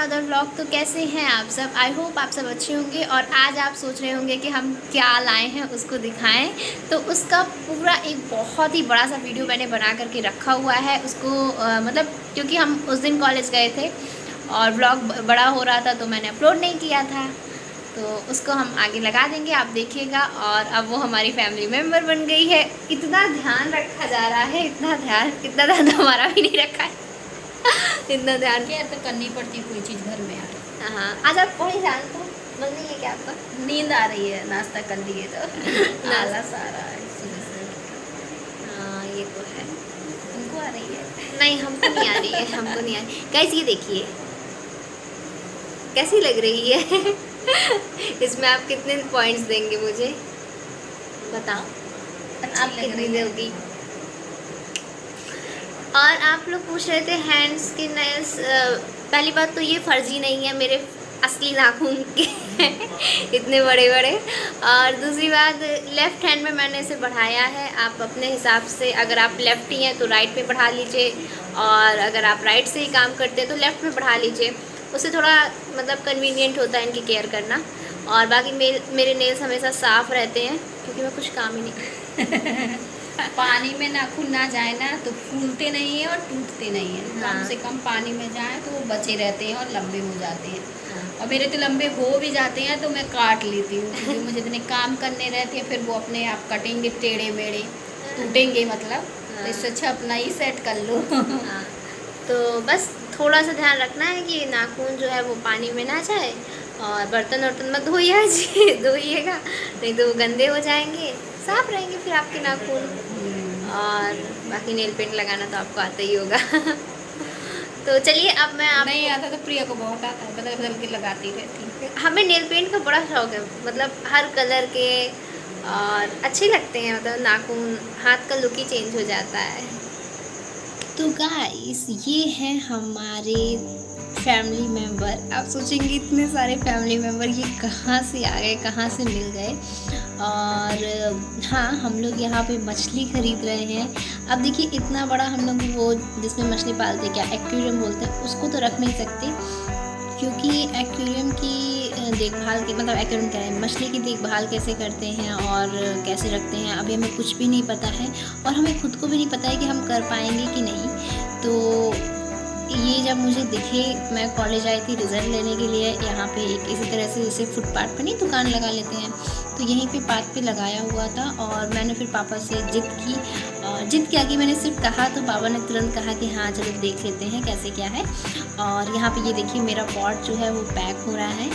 Another vlog. तो कैसे हैं आप सब? आई होप आप सब अच्छे होंगे। और आज आप सोच रहे होंगे कि हम क्या लाए हैं उसको दिखाएं, तो उसका पूरा एक बहुत ही बड़ा सा वीडियो मैंने बना करके रखा हुआ है उसको। मतलब क्योंकि हम उस दिन कॉलेज गए थे और व्लॉग बड़ा हो रहा था तो मैंने अपलोड नहीं किया था, तो उसको हम आगे लगा देंगे, आप देखिएगा। और अब वो हमारी फैमिली मेम्बर बन गई है। इतना ध्यान रखा जा रहा है, इतना ध्यान हमारा भी नहीं रखा है। इतना ध्यान केयर तो करनी पड़ती है कोई चीज़ घर में आके। हाँ, आज आप कौन जान तो मन नहीं है क्या आपका? नींद आ रही है, नाश्ता कर लिए तो आलस आ रहा है सुबह से। हाँ ये तो है। तुमको आ रही है? नहीं हमको नहीं आ रही है, हमको नहीं आ रही। गाइस ये देखिए कैसी लग रही है। इसमें आप कितने पॉइंट्स देंगे मुझे बताओ? आप लग कितनी रही है। दोगी? और आप लोग पूछ रहे थे हैंड्स के नेल्स। पहली बात तो ये फर्जी नहीं है, मेरे असली नाखून के इतने बड़े बड़े। और दूसरी बात, लेफ़्ट हैंड में मैंने इसे बढ़ाया है। आप अपने हिसाब से, अगर आप लेफ़्ट ही हैं तो राइट में बढ़ा लीजिए, और अगर आप राइट से ही काम करते हैं तो लेफ़्ट में बढ़ा लीजिए। उससे थोड़ा मतलब कन्वीनियंट होता है इनकी केयर करना। और बाकी मेरे नेल्स हमेशा साफ़ रहते हैं क्योंकि मैं कुछ काम ही नहीं पानी में नाखून ना जाए ना तो फूलते नहीं है और टूटते नहीं है। हाँ। कम से कम पानी में जाए तो वो बचे रहते हैं और लंबे हो जाते हैं। हाँ। और मेरे तो लंबे हो भी जाते हैं तो मैं काट लेती हूँ क्योंकि मुझे इतने काम करने रहते हैं, फिर वो अपने आप कटेंगे टेढ़े मेढ़े, टूटेंगे मतलब। तो इससे अच्छा अपना ही सेट कर लो। हाँ, तो बस थोड़ा सा ध्यान रखना है कि नाखून जो है वो पानी में ना जाए। और बर्तन वर्तन मत धोइएगा नहीं तो वो गंदे हो जाएंगे। साफ रहेंगे फिर आपके नाखून। और बाकी नेल पेंट लगाना तो आपको आता ही होगा। तो चलिए अब मैं आप नहीं आता तो प्रिया को बहुत आता है, बदल बदल के लगाती रहती है। हमें नेल पेंट का बड़ा शौक है, मतलब हर कलर के, और अच्छे लगते हैं। मतलब नाखून, हाथ का लुक ही चेंज हो जाता है। तो गाइस ये हैं हमारे फैमिली मेम्बर। आप सोचेंगे इतने सारे फैमिली मेम्बर ये कहाँ से आ गए, कहाँ से मिल गए। और हाँ, हम लोग यहाँ पे मछली ख़रीद रहे हैं। अब देखिए इतना बड़ा हम लोग वो जिसमें मछली पालते हैं, क्या एक्वेरियम बोलते हैं उसको, तो रख नहीं सकते क्योंकि एक्वेरियम की देखभाल की, मतलब एक्वेरियम क्या है, मछली की देखभाल कैसे करते हैं और कैसे रखते हैं अभी हमें कुछ भी नहीं पता है। और हमें खुद को भी नहीं पता है कि हम कर पाएंगे कि नहीं। तो ये जब मुझे दिखे, मैं कॉलेज आई थी रिज़ल्ट लेने के लिए, यहाँ पे एक इसी तरह से जैसे फुटपाथ पर नहीं दुकान लगा लेते हैं, तो यहीं पे पाथ पे लगाया हुआ था। और मैंने फिर पापा से जिद की, जिद क्या कि मैंने सिर्फ कहा तो पापा ने तुरंत कहा कि हाँ चलो देख लेते हैं कैसे क्या है। और यहाँ पे ये देखिए मेरा पॉट जो है वो पैक हो रहा है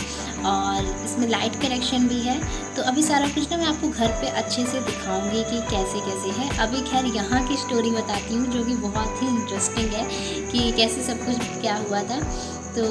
और इसमें लाइट कनेक्शन भी है। तो अभी सारा कुछ ना मैं आपको घर पे अच्छे से दिखाऊंगी कि कैसे कैसे है। अभी खैर यहाँ की स्टोरी बताती हूँ जो कि बहुत ही इंटरेस्टिंग है कि कैसे सब कुछ क्या हुआ था। तो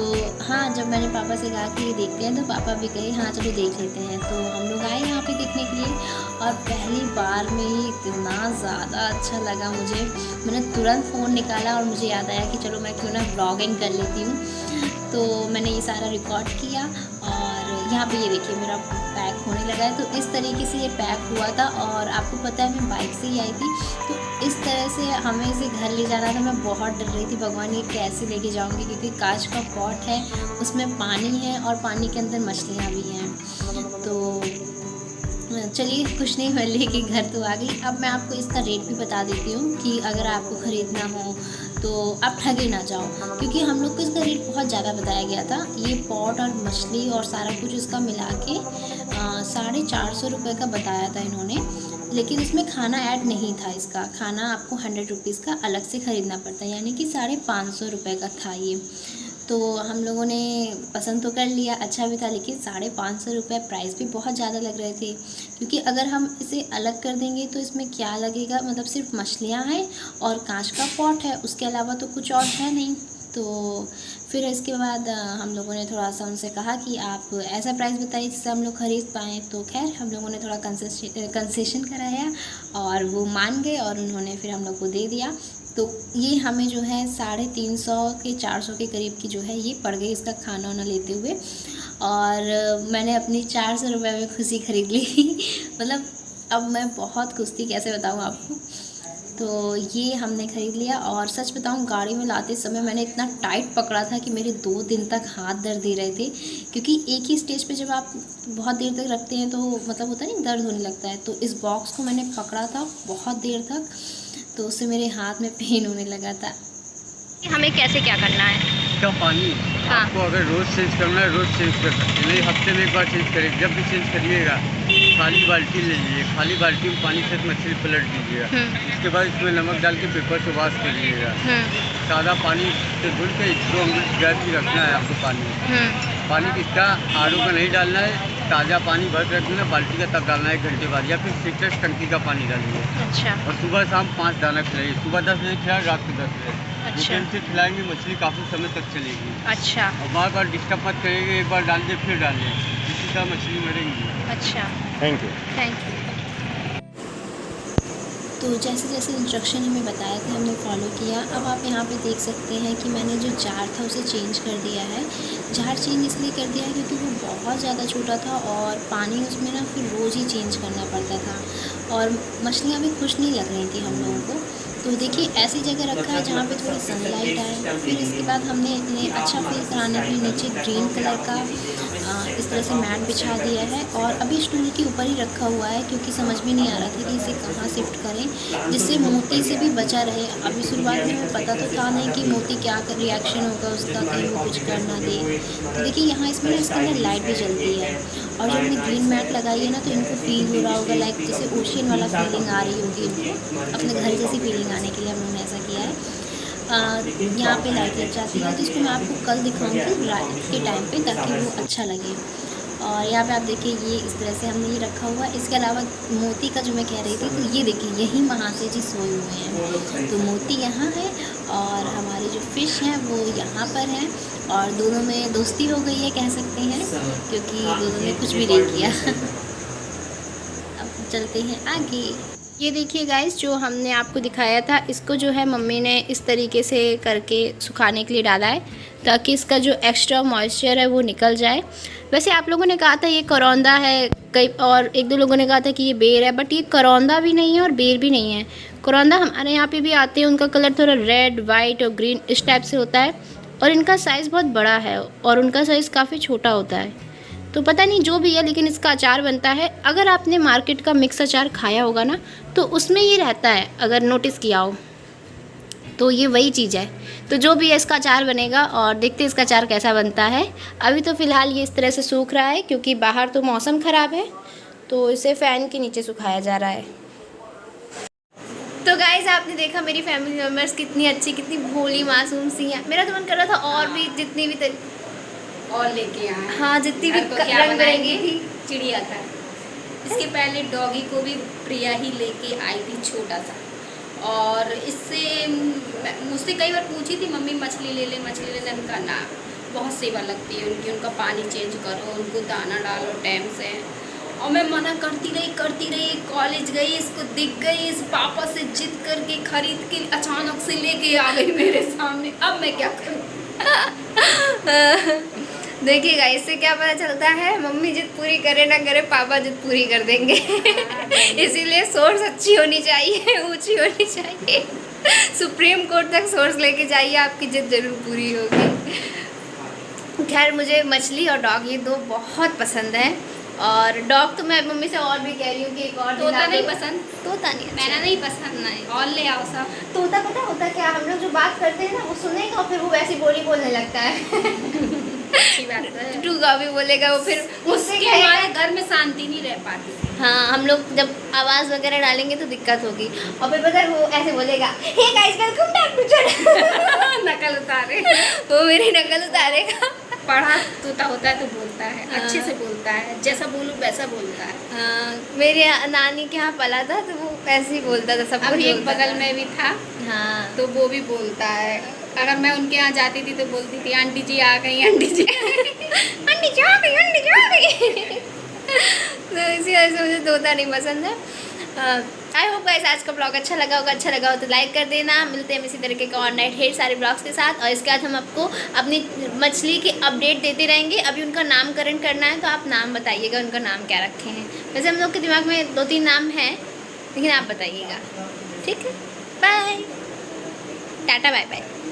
हाँ, जब मैंने पापा से कहा कि ये देखते हैं तो पापा भी कहे हाँ चलो देख लेते हैं। तो हम लोग आए यहाँ पे देखने के लिए और पहली बार में ही इतना ज़्यादा अच्छा लगा मुझे। मैंने तुरंत फ़ोन निकाला और मुझे याद आया कि चलो मैं क्यों ना ब्लॉगिंग कर लेती हूँ। तो मैंने ये सारा रिकॉर्ड किया और यहाँ पे ये देखिए मेरा पैक होने लगा है। तो इस तरीके से ये पैक हुआ था। और आपको पता है मैं बाइक से ही आई थी, तो इस तरह से हमें इसे घर ले जाना था। मैं बहुत डर रही थी, भगवान ये कैसे लेके जाऊँगी, क्योंकि कांच का पॉट है, उसमें पानी है और पानी के अंदर मछलियाँ भी हैं। तो चलिए कुछ नहीं, मैं लेके घर तो आ गई। अब मैं आपको इसका रेट भी बता देती हूँ कि अगर आपको ख़रीदना हो तो आप ठगे ना जाओ, क्योंकि हम लोग को इसका रेट बहुत ज़्यादा बताया गया था। ये पॉट और मछली और सारा कुछ इसका मिला के 450 रुपये का बताया था इन्होंने, लेकिन इसमें खाना ऐड नहीं था। इसका खाना आपको 100 रुपीज़ का अलग से ख़रीदना पड़ता है, यानी कि 550 रुपये का था ये। तो हम लोगों ने पसंद तो कर लिया, अच्छा भी था, लेकिन 550 रुपये प्राइस भी बहुत ज़्यादा लग रहे थे। क्योंकि अगर हम इसे अलग कर देंगे तो इसमें क्या लगेगा, मतलब सिर्फ मछलियाँ हैं और कांच का पॉट है, उसके अलावा तो कुछ और है नहीं। तो फिर इसके बाद हम लोगों ने थोड़ा सा उनसे कहा कि आप ऐसा प्राइस बताइए जिससे हम लोग ख़रीद पाएँ। तो खैर हम लोगों ने थोड़ा कंसेशन कराया और वो मान गए और उन्होंने फिर हम लोग को दे दिया। तो ये हमें जो है 350 के 400 के करीब की जो है ये पड़ गई इसका खाना वाना लेते हुए। और मैंने अपनी 400 रुपये में खुशी ख़रीद ली। मतलब अब मैं बहुत खुश थी, कैसे बताऊँ आपको। तो ये हमने ख़रीद लिया। और सच बताऊं, गाड़ी में लाते समय मैंने इतना टाइट पकड़ा था कि मेरे 2 दिन तक हाथ दर्द दे रहे थे, क्योंकि एक ही स्टेज पे जब आप बहुत देर तक रखते हैं तो मतलब होता है नहीं, दर्द होने लगता है। तो इस बॉक्स को मैंने पकड़ा था बहुत देर तक, तो उससे मेरे हाथ में पेन होने लगा था। हमें कैसे क्या करना है? इसका पानी आपको अगर रोज़ चेंज करना है रोज़ चेंज कर सकते हैं, नहीं हफ्ते में एक बार चेंज करें। जब भी चेंज करिएगा खाली बाल्टी ले लीजिए, खाली बाल्टी में पानी से मछली पलट दीजिएगा। इसके बाद इसमें नमक डाल के पेपर से वॉश करिएगा। सादा पानी से धुल के 2 मिनट गैस ही रखना है आपको। पानी किसका आड़ू का नहीं डालना है, ताज़ा पानी भर कर रखना बाल्टी का, तब डालना है 1 घंटे बाद, या फिर सिंटेक्स टंकी का पानी डालिए। अच्छा। और सुबह शाम 5 दाना खिलाइए, सुबह 10 बजे खिलाए, रात को 10 बजे। अच्छा। से खिलाएंगे मछली काफ़ी समय तक चलेगी। अच्छा। और बार बार डिस्टर्ब मत करेंगे, एक बार डाल दे फिर डाल दें, इसी का मछली मरेंगी। अच्छा, थैंक यू। Thank you. तो जैसे जैसे इंस्ट्रक्शन हमें बताया था हमने फॉलो किया। अब आप यहाँ पे देख सकते हैं कि मैंने जो जार था उसे चेंज कर दिया है। जार चेंज इसलिए कर दिया है क्योंकि वो बहुत ज़्यादा छोटा था और पानी उसमें ना फिर रोज़ ही चेंज करना पड़ता था, और मछलियाँ भी खुश नहीं लग रही थी हम लोगों को। तो देखिए ऐसी जगह रखा है जहाँ पे थोड़ी सनलाइट आए। फिर इसके बाद हमने इतने अच्छा फील कराने के लिए नीचे ग्रीन कलर का इस तरह से मैट बिछा दिया है, और अभी स्टूल के ऊपर ही रखा हुआ है क्योंकि समझ में नहीं आ रहा था कि इसे कहाँ शिफ्ट करें जिससे मोती से भी बचा रहे। अभी शुरुआत में हमें पता तो था नहीं कि मोती क्या रिएक्शन होगा उसका, कहीं वो कुछ कर ना दे। तो देखिए यहाँ इसमें इसके अंदर लाइट भी जलती है, और जब हमने ग्रीन मैट लगाई है ना तो इनको फील हो रहा होगा लाइक जैसे ओशियन वाला फीलिंग आ रही होगी इनको, अपने घर जैसी फीलिंग आने के लिए हम लोगों ने ऐसा किया है। यहाँ पे लाइट लग जाती है, तो इसको मैं आपको कल दिखाऊंगी रात के टाइम पे ताकि वो अच्छा लगे। और यहाँ पे आप देखिए ये इस तरह से हमने ये रखा हुआ है। इसके अलावा मोती का जो मैं कह रही थी, तो ये देखिए यही महाशय जी सोए हुए हैं, तो मोती यहाँ है और हमारे जो फ़िश हैं वो यहाँ पर हैं, और दोनों में दोस्ती हो गई है कह सकते हैं, क्योंकि दोनों ने कुछ भी नहीं किया। अब चलते हैं आगे। ये देखिए गाइस, जो हमने आपको दिखाया था इसको जो है मम्मी ने इस तरीके से करके सुखाने के लिए डाला है ताकि इसका जो एक्स्ट्रा मॉइस्चर है वो निकल जाए। वैसे आप लोगों ने कहा था ये करौंदा है, कई और 1-2 लोगों ने कहा था कि ये बेर है, बट ये करौंदा भी नहीं है और बेर भी नहीं है। करौंदा हमारे यहाँ पे भी आते हैं, उनका कलर थोड़ा रेड, वाइट और ग्रीन इस टाइप से होता है, और इनका साइज़ बहुत बड़ा है और उनका साइज़ काफ़ी छोटा होता है। तो पता नहीं जो भी है, लेकिन इसका अचार बनता है। अगर आपने मार्केट का मिक्स अचार खाया होगा ना तो उसमें ये रहता है, अगर नोटिस किया हो तो ये वही चीज़ है। तो जो भी है इसका अचार बनेगा, और देखते हैं इसका अचार कैसा बनता है। अभी तो फ़िलहाल ये इस तरह से सूख रहा है क्योंकि बाहर तो मौसम ख़राब है, तो इसे फ़ैन के नीचे सुखाया जा रहा है। तो गाइज़ आपने देखा मेरी फैमिली मेम्बर्स कितनी अच्छी, कितनी भोली मासूम सी हैं। मेरा तो मन कर रहा था और भी जितनी भी और लेके आए। हाँ, जितनी भी तो क्या रंग बिरंगी थी। चिड़िया था। इसके पहले डॉगी को भी प्रिया ही लेके आई थी छोटा सा, और इससे मुझसे कई बार पूछी थी मम्मी मछली ले ले, मछली ले ले। उनका ना बहुत सेवा लगती है उनकी, उनका पानी चेंज करो, उनको दाना डालो टाइम से, और मैं मना करती रही। कॉलेज गई, इसको दिख गई, इस पापा से जिद करके खरीद के अचानक से लेके आ गई मेरे सामने। अब मैं क्या करूँ? देखिएगा इससे क्या पता चलता है, मम्मी जिद पूरी करे ना करे पापा जिद पूरी कर देंगे। इसीलिए सोर्स अच्छी होनी चाहिए, ऊंची होनी चाहिए। सुप्रीम कोर्ट तक सोर्स लेके जाइए, आपकी जिद जरूर पूरी होगी। खैर मुझे मछली और डॉग ये 2 बहुत पसंद है, और डॉग तो मैं मम्मी से और भी कह रही हूँ कि एक और तोता नहीं पसंद? तोता नहीं, मैंने नहीं पसंद, नहीं और ले आओ सब। तोता पता होता क्या, हम लोग जो बात करते हैं ना वो सुनेगा और फिर वो वैसी बोली बोलने लगता है। अच्छी बात है। टू का भी बोलेगा वो, फिर उससे हमारे घर में शांति नहीं रह पाती। हाँ, हम लोग जब आवाज़ वगैरह डालेंगे तो दिक्कत होगी, और फिर पता है वो ऐसे बोलेगा, hey guys welcome back to channel. नकल उतारे। वो मेरी नकल उतारेगा। पढ़ा तोता होता है तो बोलता है, अच्छे से बोलता है, जैसा बोलूँ वैसा बोलता है। हाँ, मेरे नानी के यहाँ पला था तो वो ऐसे ही बोलता था, सब अभी एक बगल में भी था। हाँ, तो वो भी बोलता है। अगर मैं उनके यहाँ जाती थी तो बोलती थी आंटी जी आ गई, आंटी जी आंटी जी आ गई, आंटी जी आ गई। तो इसी वजह से मुझे तोता नहीं पसंद है। आई होप गाइस आज का ब्लॉग अच्छा लगा हो तो लाइक कर देना। मिलते हैं हम इसी तरीके के और नए ढेर सारे ब्लॉग्स के साथ, और इसके बाद हम आपको अपनी मछली की अपडेट देते रहेंगे। अभी उनका नामकरण करना है, तो आप नाम बताइएगा उनका नाम क्या रखे हैं। वैसे हम लोग के दिमाग में 2-3 नाम हैं, लेकिन आप बताइएगा, ठीक है। बाय, टाटा बाय बाय।